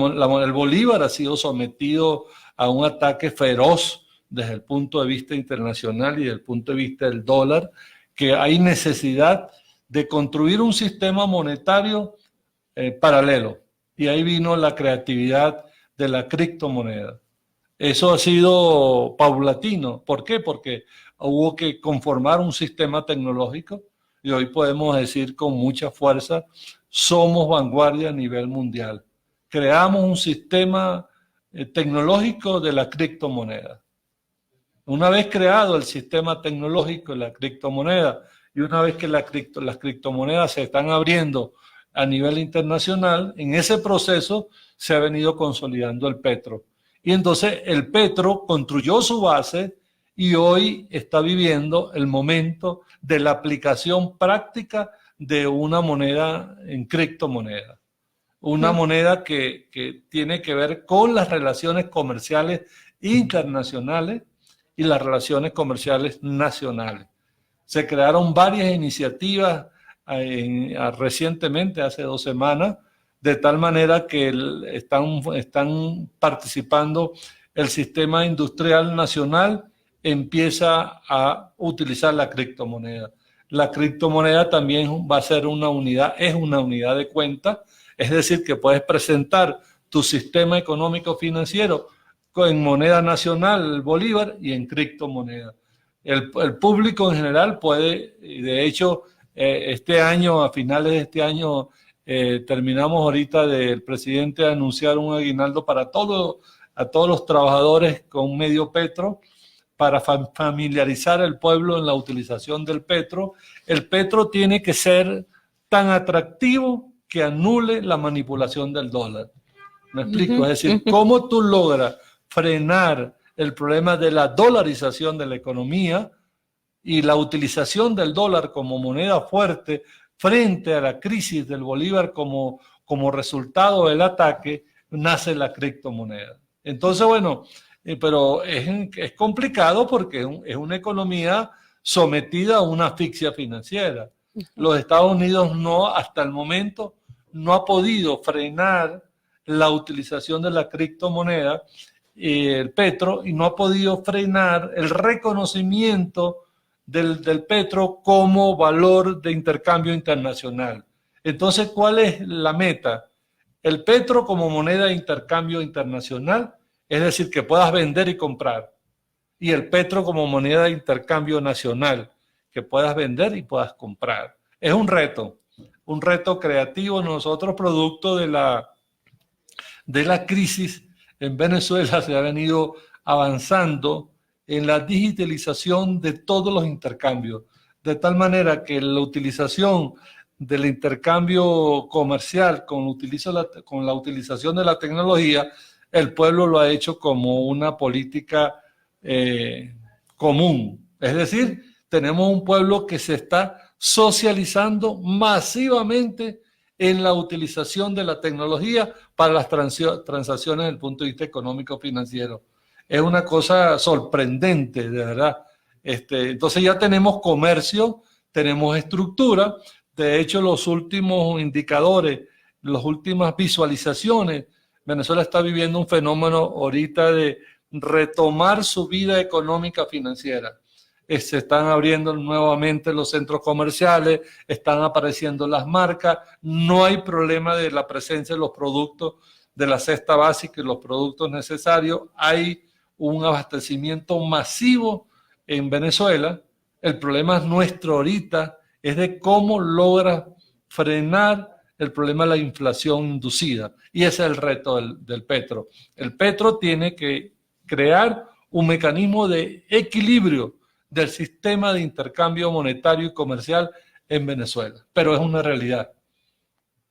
bolívar ha sido sometido a un ataque feroz desde el punto de vista internacional y desde el punto de vista del dólar, que hay necesidad de construir un sistema monetario paralelo. Y ahí vino la creatividad de la criptomoneda. Eso ha sido paulatino. ¿Por qué? Porque hubo que conformar un sistema tecnológico y hoy podemos decir con mucha fuerza, somos vanguardia a nivel mundial. Creamos un sistema tecnológico de la criptomoneda. Una vez creado el sistema tecnológico de la criptomoneda y una vez que las criptomonedas se están abriendo a nivel internacional, en ese proceso se ha venido consolidando el petro. Y entonces el petro construyó su base y hoy está viviendo el momento de la aplicación práctica de una moneda en criptomoneda. Una moneda que tiene que ver con las relaciones comerciales internacionales y las relaciones comerciales nacionales. Se crearon varias iniciativas recientemente, hace 2 semanas, de tal manera que están participando el sistema industrial nacional, empieza a utilizar la criptomoneda. La criptomoneda también va a ser una unidad, es una unidad de cuenta, es decir, que puedes presentar tu sistema económico financiero en moneda nacional, el bolívar, y en criptomoneda. El público en general puede, de hecho, este año, a finales de este año, terminamos ahorita del presidente anunciar un aguinaldo para a todos los trabajadores con medio petro, para familiarizar al pueblo en la utilización del petro. El petro tiene que ser tan atractivo que anule la manipulación del dólar. ¿Me explico? Es decir, ¿cómo tú logras frenar el problema de la dolarización de la economía y la utilización del dólar como moneda fuerte frente a la crisis del bolívar como resultado del ataque, nace la criptomoneda. Entonces, bueno, pero es complicado porque es una economía sometida a una asfixia financiera. Los Estados Unidos hasta el momento, no ha podido frenar la utilización de la criptomoneda, el petro, y no ha podido frenar el reconocimiento del petro como valor de intercambio internacional. Entonces, ¿cuál es la meta? El petro como moneda de intercambio internacional, es decir, que puedas vender y comprar. Y el petro como moneda de intercambio nacional, que puedas vender y puedas comprar. Es un reto creativo. Nosotros, producto de la crisis en Venezuela, se ha venido avanzando en la digitalización de todos los intercambios, de tal manera que la utilización del intercambio comercial con la utilización de la tecnología, el pueblo lo ha hecho como una política común. Es decir, tenemos un pueblo que se está socializando masivamente en la utilización de la tecnología para las transacciones desde el punto de vista económico financiero. Es una cosa sorprendente, de verdad. Entonces ya tenemos comercio, tenemos estructura. De hecho, los últimos indicadores, las últimas visualizaciones, Venezuela está viviendo un fenómeno ahorita de retomar su vida económica financiera. Se están abriendo nuevamente los centros comerciales, están apareciendo las marcas, no hay problema de la presencia de los productos de la cesta básica y los productos necesarios, hay un abastecimiento masivo en Venezuela. El problema nuestro ahorita es de cómo logra frenar el problema de la inflación inducida, y ese es el reto del petro. El petro tiene que crear un mecanismo de equilibrio del sistema de intercambio monetario y comercial en Venezuela. Pero es una realidad.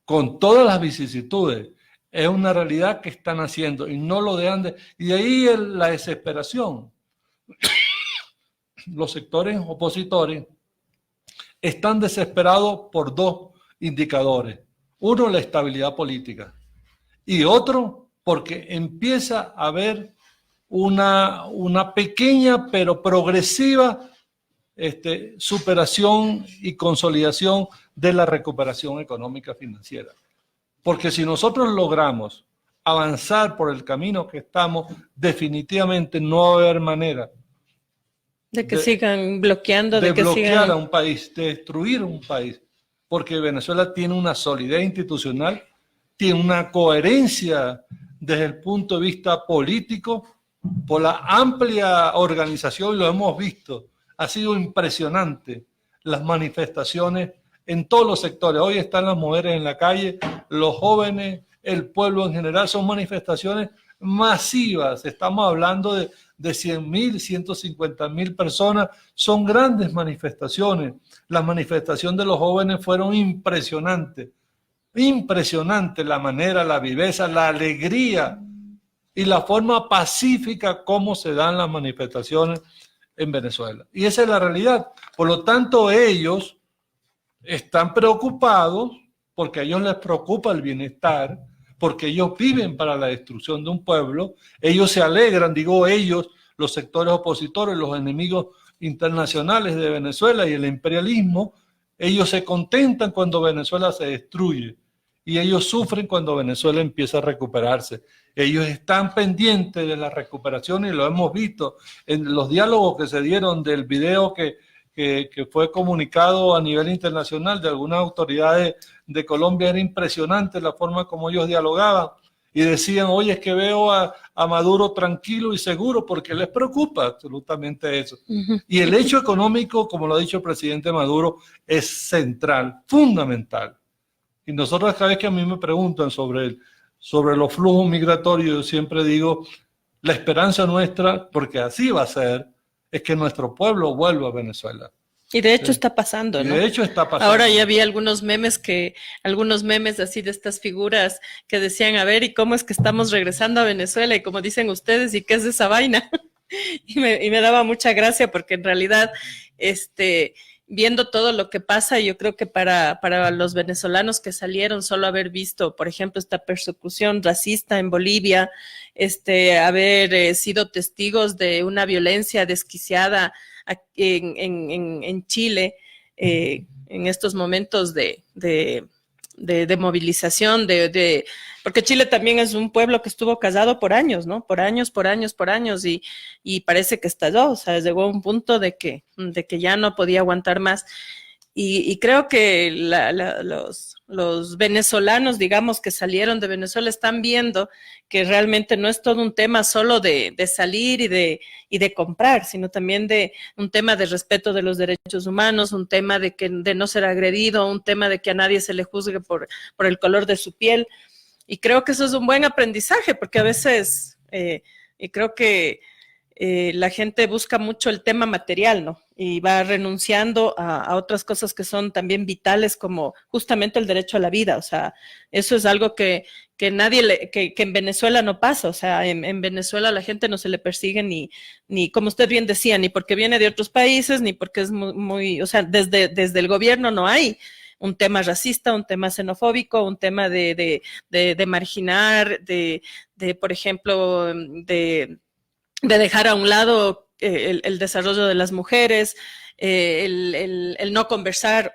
Con todas las vicisitudes, es una realidad que están haciendo y no lo dejan de... Y de ahí la desesperación. Los sectores opositores están desesperados por dos indicadores. Uno, la estabilidad política. Y otro, porque empieza a haber una pequeña pero progresiva superación y consolidación de la recuperación económica financiera. Porque si nosotros logramos avanzar por el camino que estamos, definitivamente no va a haber manera de que sigan bloqueando, de bloquear a un país, de destruir un país, porque Venezuela tiene una solidez institucional, tiene una coherencia desde el punto de vista político, por la amplia organización, y lo hemos visto, ha sido impresionante las manifestaciones en todos los sectores. Hoy están las mujeres en la calle, los jóvenes, el pueblo en general, son manifestaciones masivas. Estamos hablando de 100.000, 150.000 personas, son grandes manifestaciones. Las manifestaciones de los jóvenes fueron impresionantes, impresionante la manera, la viveza, la alegría y la forma pacífica como se dan las manifestaciones en Venezuela. Y esa es la realidad. Por lo tanto, ellos están preocupados porque a ellos les preocupa el bienestar, porque ellos viven para la destrucción de un pueblo. Ellos se alegran, digo ellos, los sectores opositores, los enemigos internacionales de Venezuela y el imperialismo. Ellos se contentan cuando Venezuela se destruye y ellos sufren cuando Venezuela empieza a recuperarse. Ellos están pendientes de la recuperación y lo hemos visto en los diálogos que se dieron del video que fue comunicado a nivel internacional de algunas autoridades de Colombia. Era impresionante la forma como ellos dialogaban y decían, oye, es que veo a Maduro tranquilo y seguro, porque les preocupa absolutamente eso. Y el hecho económico, como lo ha dicho el presidente Maduro, es central, fundamental. Y nosotros, cada vez que a mí me preguntan sobre los flujos migratorios, yo siempre digo, la esperanza nuestra, porque así va a ser, es que nuestro pueblo vuelva a Venezuela. Y de hecho está pasando, ¿no? De hecho está pasando. Ahora ya vi algunos memes así de estas figuras que decían, a ver, ¿y cómo es que estamos regresando a Venezuela? Y como dicen ustedes, ¿y qué es esa vaina? y me daba mucha gracia porque en realidad, viendo todo lo que pasa, yo creo que para los venezolanos que salieron, solo haber visto, por ejemplo, esta persecución racista en Bolivia, haber sido testigos de una violencia desquiciada en Chile, en estos momentos de movilización, porque Chile también es un pueblo que estuvo callado por años, ¿no? Por años, y parece que estalló, o sea, llegó a un punto de que ya no podía aguantar más. Y creo que los venezolanos, digamos, que salieron de Venezuela están viendo que realmente no es todo un tema solo de salir y de comprar, sino también de un tema de respeto de los derechos humanos, un tema de no ser agredido, un tema de que a nadie se le juzgue por el color de su piel. Y creo que eso es un buen aprendizaje, porque a veces, y creo que la gente busca mucho el tema material, ¿no? Y va renunciando a otras cosas que son también vitales, como justamente el derecho a la vida. O sea, eso es algo que en Venezuela no pasa. O sea, en Venezuela a la gente no se le persigue ni, como usted bien decía, ni porque viene de otros países, ni porque es o sea, desde el gobierno no hay un tema racista, un tema xenofóbico, un tema de marginar, por ejemplo, de dejar a un lado el desarrollo de las mujeres, el no conversar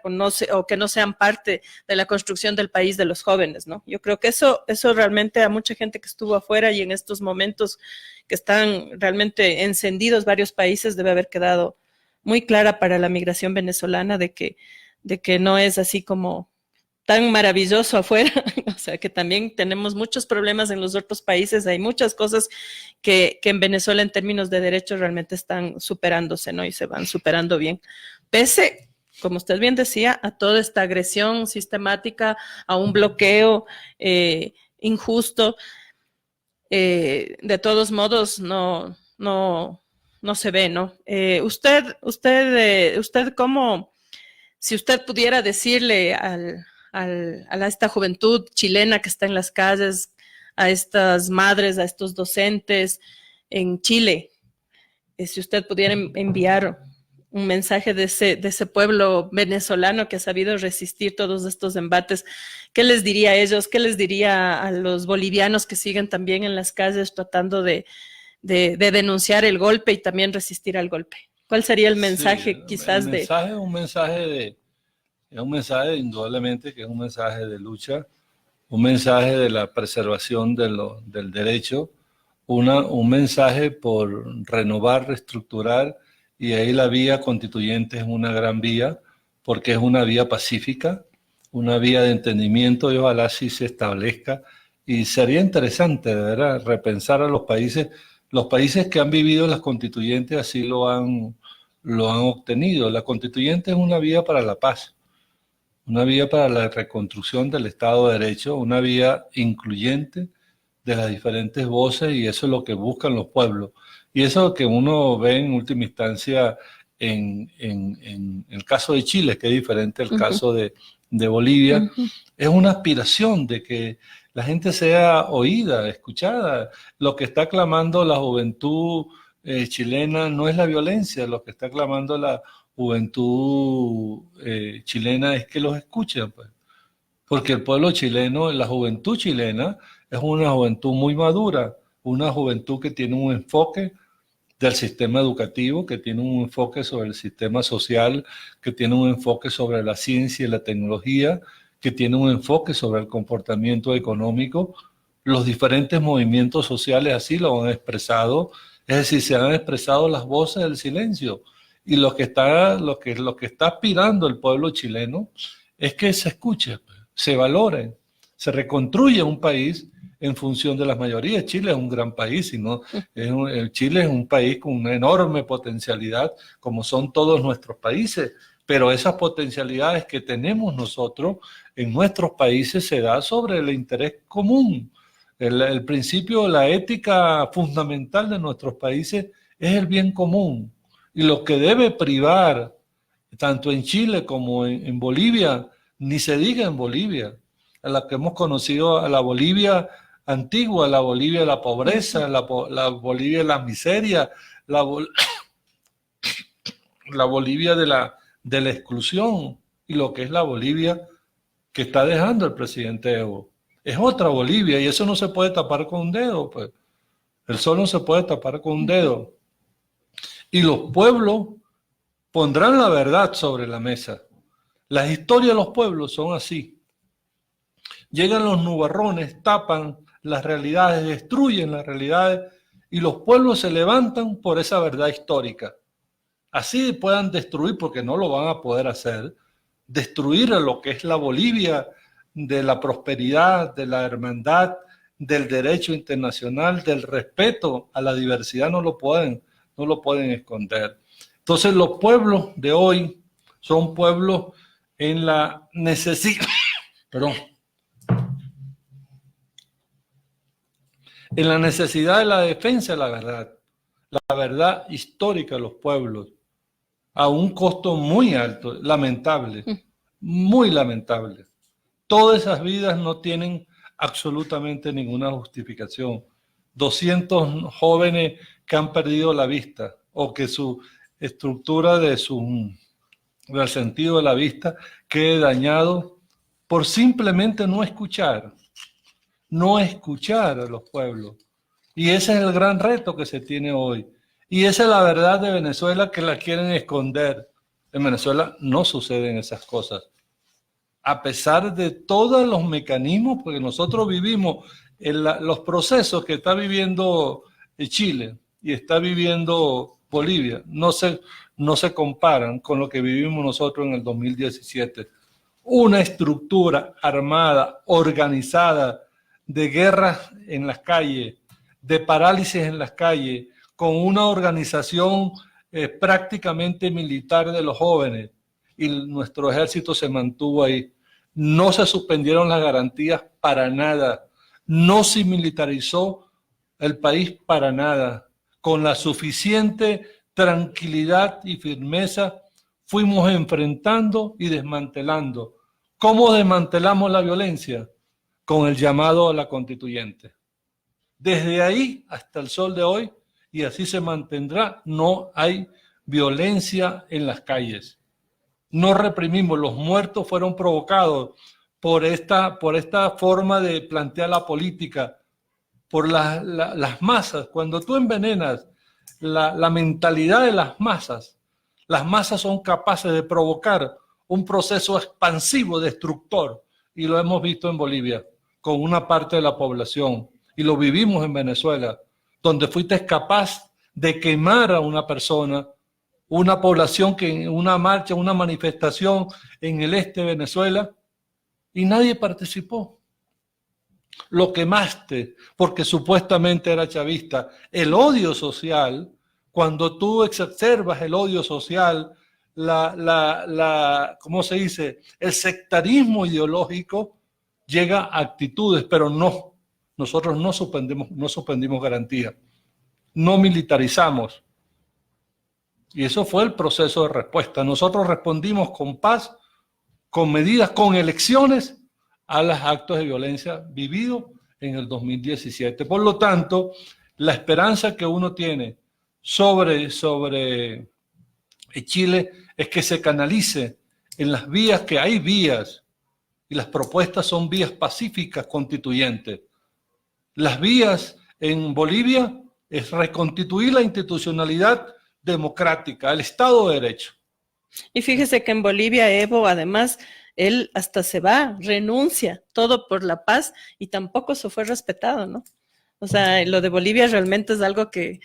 o que no sean parte de la construcción del país de los jóvenes, ¿no? Yo creo que eso realmente a mucha gente que estuvo afuera y en estos momentos que están realmente encendidos varios países debe haber quedado muy clara para la migración venezolana de que no es así como tan maravilloso afuera, o sea, que también tenemos muchos problemas en los otros países, hay muchas cosas que en Venezuela en términos de derechos realmente están superándose, ¿no? Y se van superando bien, pese, como usted bien decía, a toda esta agresión sistemática, a un bloqueo injusto, de todos modos no se ve, ¿no? Usted ¿cómo, si usted pudiera decirle a esta juventud chilena que está en las calles, a estas madres, a estos docentes en Chile, si usted pudiera enviar un mensaje de ese pueblo venezolano que ha sabido resistir todos estos embates, ¿qué les diría a ellos? ¿Qué les diría a los bolivianos que siguen también en las calles tratando de denunciar el golpe y también resistir al golpe? ¿Cuál sería el mensaje, sí, quizás el mensaje es un mensaje indudablemente que es un mensaje de lucha, un mensaje de la preservación del derecho, un mensaje por renovar, reestructurar, y ahí la vía constituyente es una gran vía, porque es una vía pacífica, una vía de entendimiento, y ojalá sí se establezca. Y sería interesante, de verdad, repensar a los países que han vivido las constituyentes así lo han obtenido. La constituyente es una vía para la paz, una vía para la reconstrucción del Estado de Derecho, una vía incluyente de las diferentes voces, y eso es lo que buscan los pueblos. Y eso que uno ve en última instancia en el caso de Chile, que es diferente al caso de Bolivia, es una aspiración de que la gente sea oída, escuchada. Lo que está clamando la juventud chilena no es la violencia, lo que está clamando la juventud chilena es que los escuchen, pues. Porque el pueblo chileno, la juventud chilena, es una juventud muy madura, una juventud que tiene un enfoque del sistema educativo, que tiene un enfoque sobre el sistema social, que tiene un enfoque sobre la ciencia y la tecnología, que tiene un enfoque sobre el comportamiento económico. Los diferentes movimientos sociales así lo han expresado, es decir, se han expresado las voces del silencio. Y lo que está aspirando el pueblo chileno es que se escuche, se valore, se reconstruye un país en función de las mayorías. Chile es un gran país, Chile es un país con una enorme potencialidad, como son todos nuestros países, pero esas potencialidades que tenemos nosotros en nuestros países se da sobre el interés común. El principio, la ética fundamental de nuestros países es el bien común, y lo que debe privar, tanto en Chile como en Bolivia, ni se diga en Bolivia, a la que hemos conocido, a la Bolivia antigua, la Bolivia de la pobreza, la Bolivia de la miseria, la, la Bolivia de la exclusión y lo que es la Bolivia que está dejando el presidente Evo. Es otra Bolivia y eso no se puede tapar con un dedo, pues. El sol no se puede tapar con un dedo. Y los pueblos pondrán la verdad sobre la mesa. Las historias de los pueblos son así. Llegan los nubarrones, tapan las realidades, destruyen las realidades y los pueblos se levantan por esa verdad histórica. Así puedan destruir, porque no lo van a poder hacer, destruir a lo que es la Bolivia de la prosperidad, de la hermandad, del derecho internacional, del respeto a la diversidad, no lo pueden esconder. Entonces los pueblos de hoy son pueblos en la necesidad, en la necesidad de la defensa de la verdad histórica de los pueblos, a un costo muy alto, lamentable, muy lamentable. Todas esas vidas no tienen absolutamente ninguna justificación. 200 jóvenes que han perdido la vista o que su estructura del sentido de la vista quede dañado por simplemente no escuchar a los pueblos. Y ese es el gran reto que se tiene hoy. Y esa es la verdad de Venezuela que la quieren esconder. En Venezuela no suceden esas cosas. A pesar de todos los mecanismos, porque nosotros vivimos los procesos que está viviendo Chile y está viviendo Bolivia, no se comparan con lo que vivimos nosotros en el 2017. Una estructura armada, organizada, de guerras en las calles, de parálisis en las calles, con una organización prácticamente militar de los jóvenes, y nuestro ejército se mantuvo ahí. No se suspendieron las garantías para nada, no se militarizó el país para nada. Con la suficiente tranquilidad y firmeza fuimos enfrentando y desmantelando. ¿Cómo desmantelamos la violencia? Con el llamado a la constituyente. Desde ahí hasta el sol de hoy, y así se mantendrá, no hay violencia en las calles. No reprimimos, los muertos fueron provocados por esta forma de plantear la política, por las masas. Cuando tú envenenas la mentalidad de las masas son capaces de provocar un proceso expansivo, destructor, y lo hemos visto en Bolivia, con una parte de la población, y lo vivimos en Venezuela, donde fuiste capaz de quemar a una persona, una población que en una marcha, una manifestación en el este de Venezuela, y nadie participó. Lo quemaste porque supuestamente era chavista. El odio social, cuando tú exacerbas el odio social, ¿cómo se dice? El sectarismo ideológico llega a actitudes, pero no. Nosotros no suspendimos garantía. No militarizamos. Y eso fue el proceso de respuesta. Nosotros respondimos con paz, con medidas, con elecciones a los actos de violencia vividos en el 2017. Por lo tanto, la esperanza que uno tiene sobre Chile es que se canalice en las vías, que hay vías, y las propuestas son vías pacíficas constituyentes. Las vías en Bolivia es reconstituir la institucionalidad democrática, el Estado de Derecho. Y fíjese que en Bolivia Evo, además, él hasta se va, renuncia, todo por la paz, y tampoco eso fue respetado, ¿no? O sea, lo de Bolivia realmente es algo que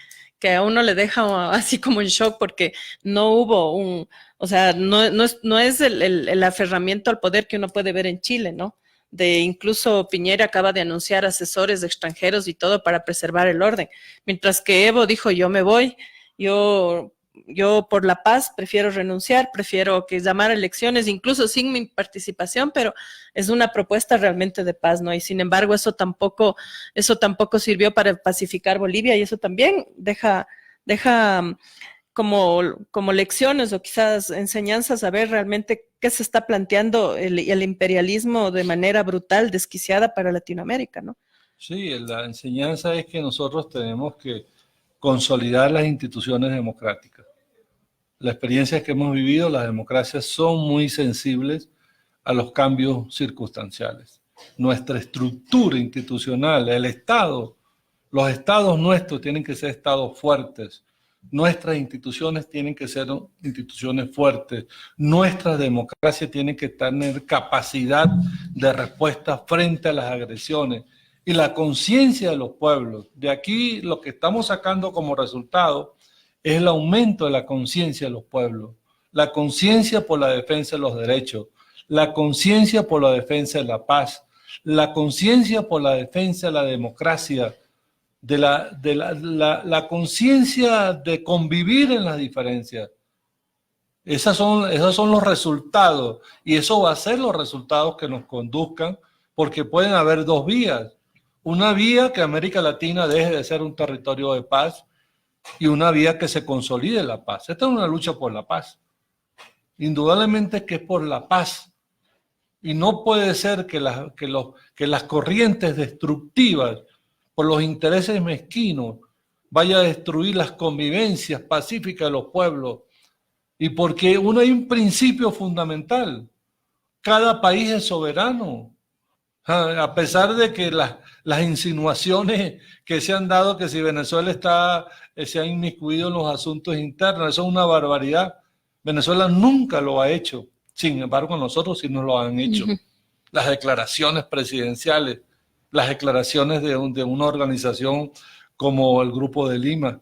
a uno le deja así como en shock, porque no hubo o sea, no es el aferramiento al poder que uno puede ver en Chile, ¿no? Incluso Piñera acaba de anunciar asesores extranjeros y todo para preservar el orden, mientras que Evo dijo, yo me voy, yo por la paz prefiero renunciar, prefiero que llamar a elecciones, incluso sin mi participación, pero es una propuesta realmente de paz, ¿no? Y sin embargo, eso tampoco sirvió para pacificar Bolivia, y eso también deja como lecciones o quizás enseñanzas a ver realmente qué se está planteando el imperialismo de manera brutal, desquiciada para Latinoamérica, ¿no? Sí, la enseñanza es que nosotros tenemos que consolidar las instituciones democráticas. La experiencia que hemos vivido, las democracias son muy sensibles a los cambios circunstanciales. Nuestra estructura institucional, el Estado, los estados nuestros tienen que ser estados fuertes. Nuestras instituciones tienen que ser instituciones fuertes. Nuestra democracia tiene que tener capacidad de respuesta frente a las agresiones. Y la conciencia de los pueblos. De aquí lo que estamos sacando como resultado es el aumento de la conciencia de los pueblos. La conciencia por la defensa de los derechos. La conciencia por la defensa de la paz. La conciencia por la defensa de la democracia. De la conciencia de convivir en las diferencias. Esos son los resultados, y eso va a ser los resultados que nos conduzcan, porque pueden haber dos vías. Una vía que América Latina deje de ser un territorio de paz, y una vía que se consolide la paz. Esta es una lucha por la paz. Indudablemente que es por la paz. Y no puede ser que las corrientes destructivas por los intereses mezquinos, vaya a destruir las convivencias pacíficas de los pueblos. Y porque hay un principio fundamental: cada país es soberano. A pesar de que las insinuaciones que se han dado que si Venezuela se ha inmiscuido en los asuntos internos, eso es una barbaridad. Venezuela nunca lo ha hecho. Sin embargo, nosotros sí nos lo han hecho. Las declaraciones presidenciales, las declaraciones de una organización como el Grupo de Lima.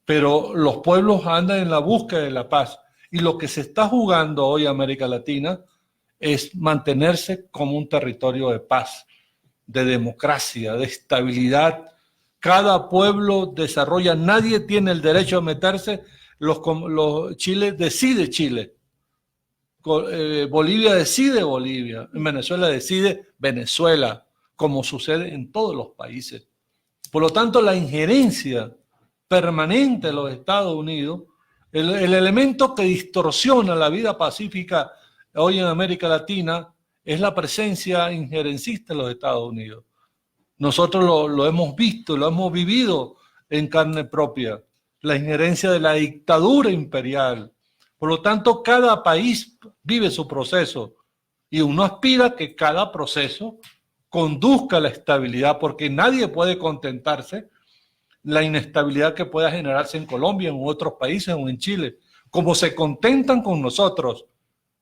Pero los pueblos andan en la búsqueda de la paz. Y lo que se está jugando hoy en América Latina es mantenerse como un territorio de paz, de democracia, de estabilidad. Cada pueblo desarrolla, nadie tiene el derecho a meterse. Chile decide Chile. Bolivia decide Bolivia. En Venezuela decide Venezuela, como sucede en todos los países. Por lo tanto, la injerencia permanente de los Estados Unidos, el elemento que distorsiona la vida pacífica hoy en América Latina, es la presencia injerencista de los Estados Unidos. Nosotros lo hemos visto, lo hemos vivido en carne propia, la injerencia de la dictadura imperial. Por lo tanto, cada país vive su proceso, y uno aspira a que cada proceso conduzca a la estabilidad, porque nadie puede contentarse la inestabilidad que pueda generarse en Colombia, en otros países o en Chile, como se contentan con nosotros,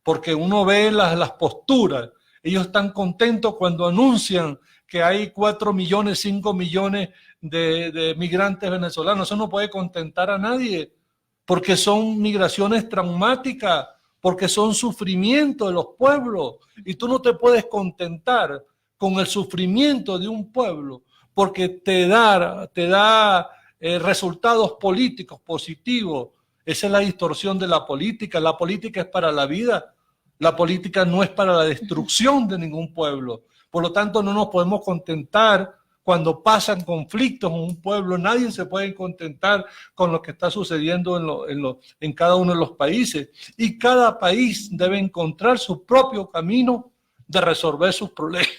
porque uno ve las posturas. Ellos están contentos cuando anuncian que hay 4 millones, 5 millones de migrantes venezolanos. Eso no puede contentar a nadie, porque son migraciones traumáticas, porque son sufrimiento de los pueblos, y tú no te puedes contentar con el sufrimiento de un pueblo, porque te da resultados políticos positivos. Esa es la distorsión de la política. La política es para la vida. La política no es para la destrucción de ningún pueblo. Por lo tanto, no nos podemos contentar cuando pasan conflictos en un pueblo. Nadie se puede contentar con lo que está sucediendo en cada uno de los países. Y cada país debe encontrar su propio camino de resolver sus problemas,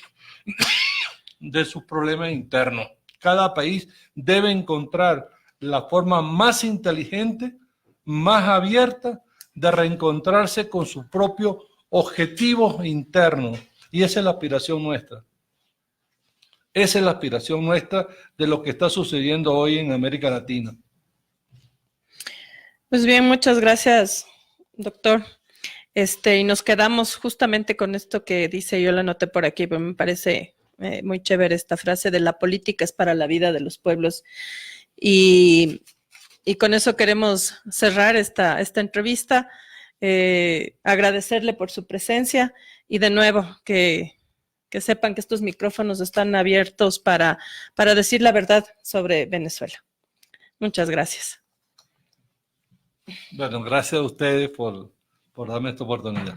de sus problemas internos. Cada país debe encontrar la forma más inteligente, más abierta de reencontrarse con sus propios objetivos internos. Y esa es la aspiración nuestra. Esa es la aspiración nuestra de lo que está sucediendo hoy en América Latina. Pues bien, muchas gracias, doctor. Y nos quedamos justamente con esto que dice, yo la anoté por aquí, pero me parece muy chévere esta frase de la política es para la vida de los pueblos. Y con eso queremos cerrar esta entrevista, agradecerle por su presencia y de nuevo que sepan que estos micrófonos están abiertos para decir la verdad sobre Venezuela. Muchas gracias. Bueno, gracias a ustedes por darme esta oportunidad.